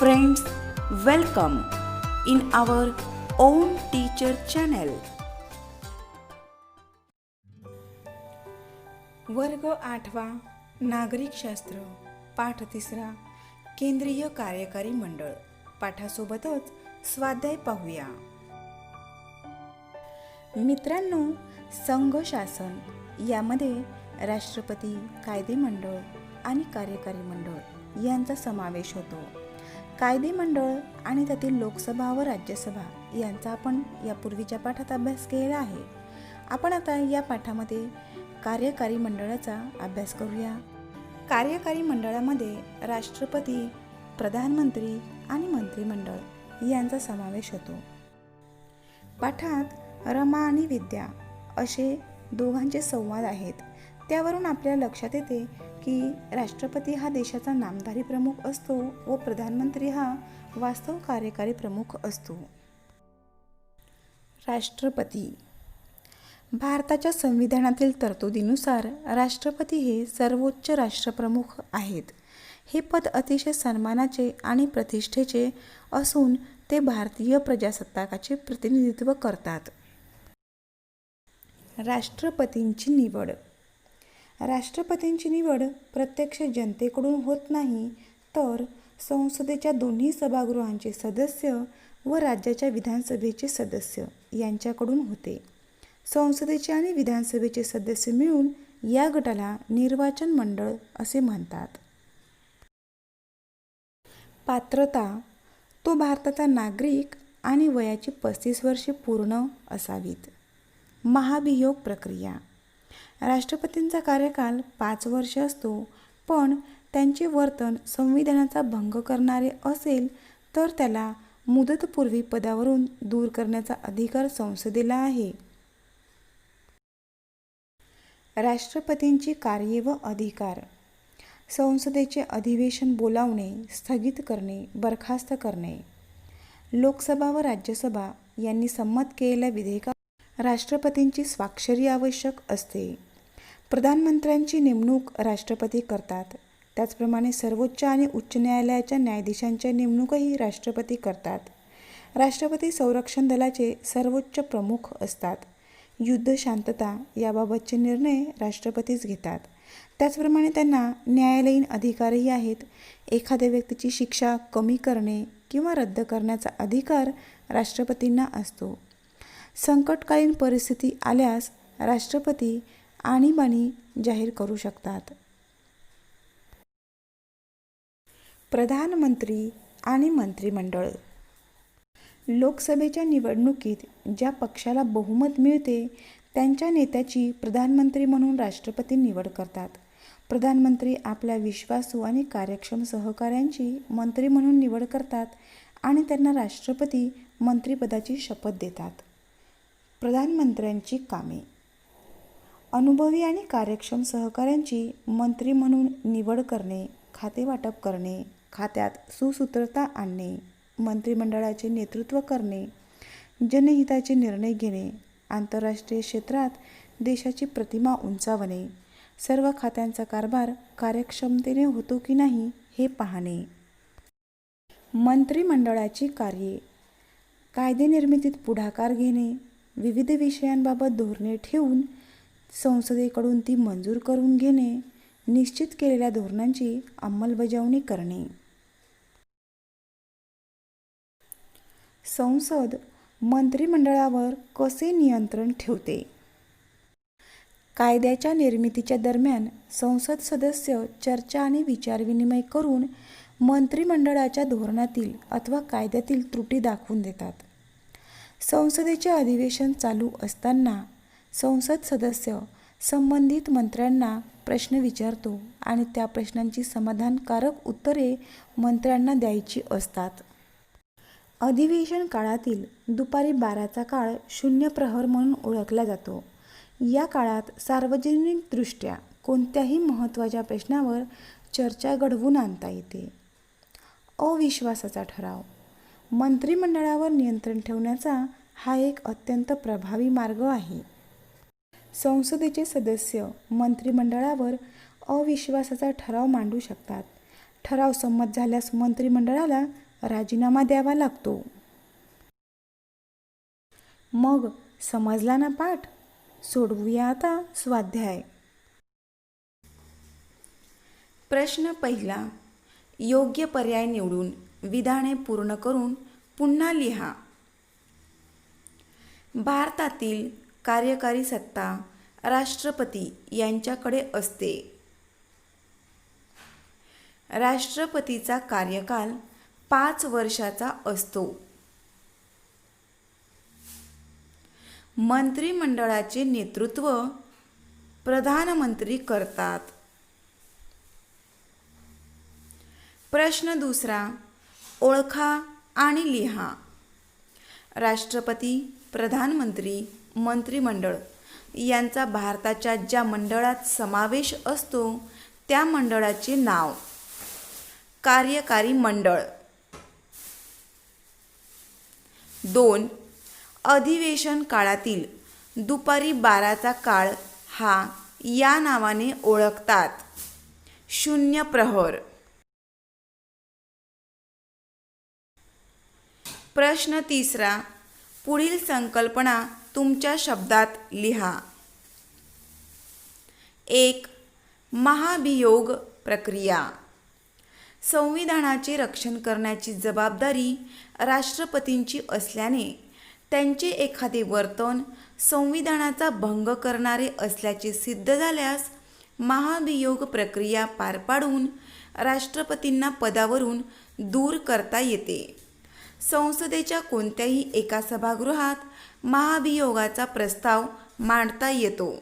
Friends, welcome in our own teacher channel. वर्ग 8वा नागरिकशास्त्र पाठ 3 केंद्रीय कार्यकारी मंडळ पाठासोबतच स्वाध्याय पाहूया. मित्रांनो, संघ शासन यामध्ये राष्ट्रपती, कायदे मंडळ आणि कार्यकारी मंडळ यांचा समावेश होतो. कायदे मंडळ आणि त्यातील लोकसभा व राज्यसभा यांचा आपण यापूर्वीच्या पाठात अभ्यास केलेला आहे. आपण आता या पाठामध्ये कार्यकारी मंडळाचा अभ्यास करूया. कार्यकारी मंडळामध्ये राष्ट्रपती, प्रधानमंत्री आणि मंत्रिमंडळ यांचा समावेश होतो. पाठात रमा आणि विद्या असे दोघांचे संवाद आहेत. त्यावरून आपल्या लक्षात येते की राष्ट्रपती हा देशाचा नामधारी प्रमुख असतो व प्रधानमंत्री हा वास्तव कार्यकारी प्रमुख असतो. राष्ट्रपती. भारताच्या संविधानातील तरतुदीनुसार राष्ट्रपती हे सर्वोच्च राष्ट्रप्रमुख आहेत. हे पद अतिशय सन्मानाचे आणि प्रतिष्ठेचे असून ते भारतीय प्रजासत्ताकाचे प्रतिनिधित्व करतात. राष्ट्रपतींची निवड. राष्ट्रपतींची निवड प्रत्यक्ष जनतेकडून होत नाही, तर संसदेच्या दोन्ही सभागृहांचे सदस्य व राज्याच्या विधानसभेचे सदस्य यांच्याकडून होते. संसदेचे आणि विधानसभेचे सदस्य मिळून या गटाला निर्वाचन मंडळ असे म्हणतात. पात्रता. तो भारताचा नागरिक आणि वयाची 35 वर्षे पूर्ण असावीत. महाभियोग प्रक्रिया. राष्ट्रपतींचा कार्यकाल 5 वर्ष असतो, पण त्यांचे वर्तन संविधानाचा भंग करणारे असेल तर त्याला मुदतपूर्वी पदावरून दूर करण्याचा अधिकार संसदेला आहे. राष्ट्रपतींची कार्ये व अधिकार. संसदेचे अधिवेशन बोलावणे, स्थगित करणे, बरखास्त करणे. लोकसभा व राज्यसभा यांनी संमत केलेल्या विधेयकावर राष्ट्रपतींची स्वाक्षरी आवश्यक असते. प्रधानमंत्र्यांची नेमणूक राष्ट्रपती करतात. त्याचप्रमाणे सर्वोच्च आणि उच्च न्यायालयाच्या न्यायाधीशांच्या नेमणूकही राष्ट्रपती करतात. राष्ट्रपती संरक्षण दलाचे सर्वोच्च प्रमुख असतात. युद्ध, शांतता याबाबतचे निर्णय राष्ट्रपतीच घेतात. त्याचप्रमाणे त्यांना न्यायालयीन अधिकारही आहेत. एखाद्या व्यक्तीची शिक्षा कमी करणे किंवा रद्द करण्याचा अधिकार राष्ट्रपतींना असतो. संकटकालीन परिस्थिती आल्यास राष्ट्रपती आणीबाणी जाहीर करू शकतात. प्रधानमंत्री आणि मंत्रिमंडळ. लोकसभेच्या निवडणुकीत ज्या पक्षाला बहुमत मिळते त्यांच्या नेत्याची प्रधानमंत्री म्हणून राष्ट्रपती निवड करतात. प्रधानमंत्री आपल्या विश्वासू आणि कार्यक्षम सहकाऱ्यांची मंत्री म्हणून निवड करतात आणि त्यांना राष्ट्रपती मंत्रिपदाची शपथ देतात. प्रधानमंत्र्यांची कामे. अनुभवी आणि कार्यक्षम सहकाऱ्यांची मंत्री म्हणून निवड करणे, खाते वाटप करणे, खात्यात सुसूत्रता आणणे, मंत्रिमंडळाचे नेतृत्व करणे, जनहिताचे निर्णय घेणे, आंतरराष्ट्रीय क्षेत्रात देशाची प्रतिमा उंचावणे, सर्व खात्यांचा कारभार कार्यक्षमतेने होतो की नाही हे पाहणे. मंत्रिमंडळाची कार्ये. कायदे निर्मितीत पुढाकार घेणे, विविध विषयांबाबत धोरणे ठेवून संसदेकडून ती मंजूर करून घेणे, निश्चित केलेल्या धोरणांची अंमलबजावणी करणे. संसद मंत्रिमंडळावर कसे नियंत्रण ठेवते? कायद्याच्या निर्मितीच्या दरम्यान संसद सदस्य चर्चा आणि विचारविनिमय करून मंत्रिमंडळाच्या धोरणातील अथवा कायद्यातील त्रुटी दाखवून देतात. संसदेचे अधिवेशन चालू असताना संसद सदस्य संबंधित मंत्र्यांना प्रश्न विचारतो आणि त्या प्रश्नांची समाधानकारक उत्तरे मंत्र्यांना द्यायची असतात. अधिवेशन काळातील दुपारी 12चा काळ शून्य प्रहर म्हणून ओळखला जातो. या काळात सार्वजनिकदृष्ट्या कोणत्याही महत्त्वाच्या प्रश्नावर चर्चा घडवून आणता येते. अविश्वासाचा ठराव. मंत्रिमंडळावर नियंत्रण ठेवण्याचा हा एक अत्यंत प्रभावी मार्ग आहे. संसदेचे सदस्य मंत्रिमंडळावर अविश्वासाचा ठराव मांडू शकतात. ठराव संमत झाल्यास मंत्रिमंडळाला राजीनामा द्यावा लागतो. मग समजला ना पाठ? सोडवूया आता स्वाध्याय. प्रश्न पहिला. योग्य पर्याय निवडून विधाने पूर्ण करून पुन्हा लिहा. भारतातील कार्यकारी सत्ता राष्ट्रपती यांच्याकडे असते. राष्ट्रपतीचा कार्यकाल 5 वर्षाचा असतो. मंत्रिमंडळाचे नेतृत्व प्रधानमंत्री करतात. प्रश्न दुसरा. ओळखा आणि लिहा. राष्ट्रपती, प्रधानमंत्री, मंत्रिमंडळ यांचा भारताच्या ज्या मंडळात समावेश असतो त्या मंडळाचे नाव. कार्यकारी मंडळ. 2. अधिवेशन काळातील दुपारी 12चा काळ हा या नावाने ओळखतात. 0 प्रहर. प्रश्न तिसरा. पुढील संकल्पना तुमच्या शब्दात लिहा. 1. महाभियोग प्रक्रिया. संविधानाचे रक्षण करण्याची जबाबदारी राष्ट्रपतींची असल्याने त्यांचे एखादे वर्तन संविधानाचा भंग करणारे असल्याचे सिद्ध झाल्यास महाभियोग प्रक्रिया पार पाडून राष्ट्रपतींना पदावरून दूर करता येते. संसदेच्या कोणत्याही एका सभागृहात महाभियोगाचा प्रस्ताव मांडता येतो.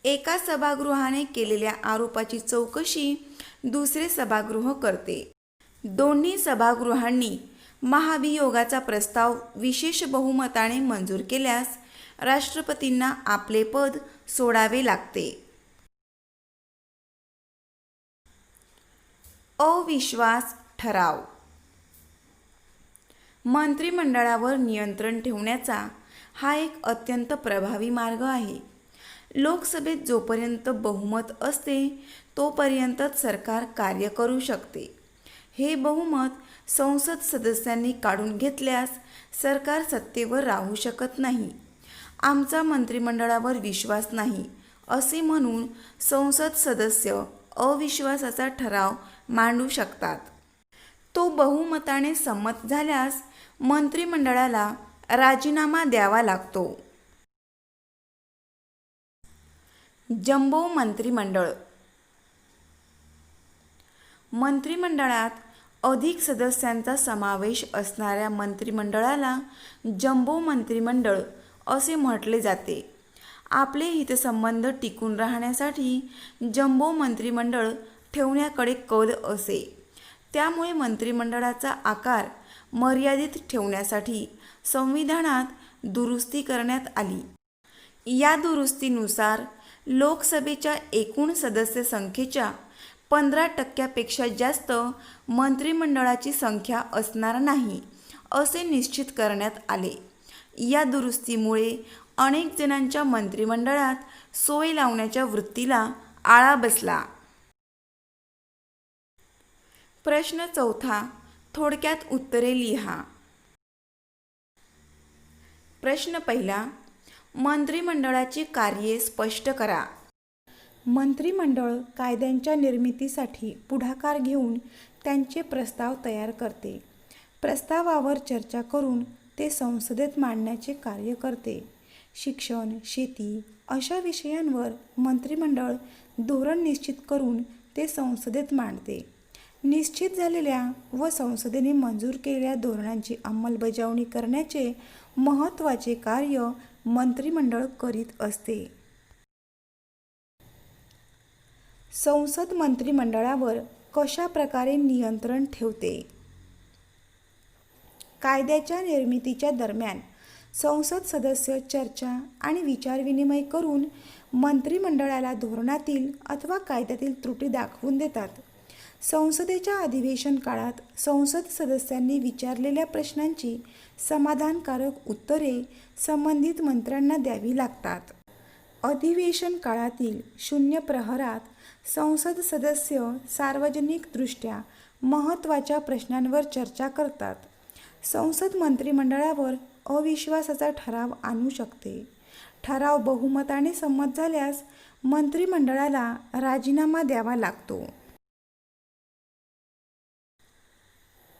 एका सभागृहाने केलेल्या आरोपाची चौकशी दुसरे सभागृह करते. दोन्ही सभागृहांनी महाभियोगाचा प्रस्ताव विशेष बहुमताने मंजूर केल्यास राष्ट्रपतींना आपले पद सोडावे लागते. अविश्वास ठराव. मंत्रिमंडळावर नियंत्रण ठेवण्याचा हा एक अत्यंत प्रभावी मार्ग आहे. लोकसभेत जोपर्यंत बहुमत असते तोपर्यंतच सरकार कार्य करू शकते. हे बहुमत संसद सदस्यांनी काढून घेतल्यास सरकार सत्तेवर राहू शकत नाही. आमचा मंत्रिमंडळावर विश्वास नाही असे म्हणून संसद सदस्य अविश्वासाचा ठराव मांडू शकतात. तो बहुमताने संमत झाल्यास मंत्रिमंडळाला राजीनामा द्यावा लागतो. जम्बो मंत्रिमंडळ. मंत्रिमंडळात अधिक सदस्यांचा समावेश असणाऱ्या मंत्रिमंडळाला जम्बो मंत्रिमंडळ असे म्हटले जाते. आपले हितसंबंध टिकून राहण्यासाठी जम्बो मंत्रिमंडळ ठेवण्याकडे कल असे. त्यामुळे मंत्रिमंडळाचा आकार मर्यादित ठेवण्यासाठी संविधानात दुरुस्ती करण्यात आली. या दुरुस्तीनुसार लोकसभेच्या एकूण सदस्य संख्येच्या 15% जास्त मंत्रिमंडळाची संख्या असणार नाही असे निश्चित करण्यात आले. या दुरुस्तीमुळे अनेक जणांच्या मंत्रिमंडळात सोय लावण्याच्या वृत्तीला आळा बसला. प्रश्न चौथा. थोडक्यात उत्तरे लिहा. प्रश्न पहिला. मंत्रिमंडळाची कार्ये स्पष्ट करा. मंत्रिमंडळ कायद्यांच्या निर्मितीसाठी पुढाकार घेऊन त्यांचे प्रस्ताव तयार करते. प्रस्तावावर चर्चा करून ते संसदेत मांडण्याचे कार्य करते. शिक्षण, शेती अशा विषयांवर मंत्रिमंडळ धोरण निश्चित करून ते संसदेत मांडते. निश्चित झालेल्या व संसदेने मंजूर केलेल्या धोरणांची अंमलबजावणी करण्याचे महत्त्वाचे कार्य मंत्रिमंडळ करीत असते. संसद मंत्रिमंडळावर कशा प्रकारे नियंत्रण ठेवते? कायद्याच्या निर्मितीच्या दरम्यान संसद सदस्य चर्चा आणि विचारविनिमय करून मंत्रिमंडळाला धोरणातील अथवा कायद्यातील त्रुटी दाखवून देतात. संसदेच्या अधिवेशन काळात संसद सदस्यांनी विचारलेल्या प्रश्नांची समाधानकारक उत्तरे संबंधित मंत्र्यांना द्यावी लागतात. अधिवेशन काळातील 0 प्रहरात संसद सदस्य सार्वजनिकदृष्ट्या महत्त्वाच्या प्रश्नांवर चर्चा करतात. संसद मंत्रिमंडळावर अविश्वासाचा ठराव आणू शकते. ठराव बहुमताने संमत झाल्यास मंत्रिमंडळाला राजीनामा द्यावा लागतो.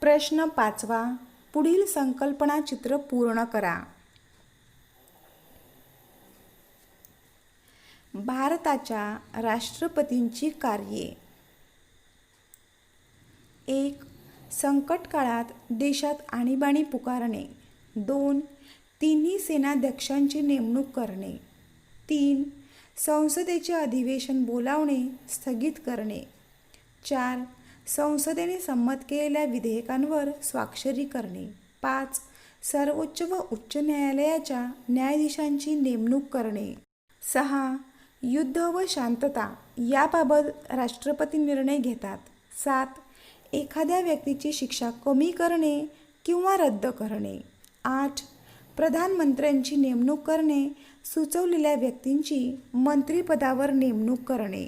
प्रश्न 5. पुढील संकल्पना चित्र पूर्ण करा. भारताच्या राष्ट्रपतींची कार्ये. 1. संकट काळात देशात आणीबाणी पुकारणे. 2. तिन्ही सेनाध्यक्षांची नेमणूक करणे. 3. संसदेचे अधिवेशन बोलावणे स्थगित करणे. 4. संसदेने संमत केलेल्या विधेयकांवर स्वाक्षरी करणे. 5. सर्वोच्च व उच्च न्यायालयाच्या न्यायाधीशांची नेमणूक करणे. 6. युद्ध व शांतता याबाबत राष्ट्रपती निर्णय घेतात. 7. एखाद्या व्यक्तीची शिक्षा कमी करणे किंवा रद्द करणे. 8. प्रधानमंत्र्यांची नेमणूक करणे, सुचवलेल्या व्यक्तींची मंत्रिपदावर नेमणूक करणे.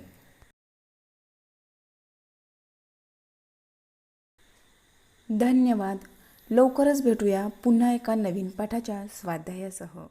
धन्यवाद. लवकरच भेटूया पुन्हा एका नवीन पाठाच्या स्वाध्यायासह.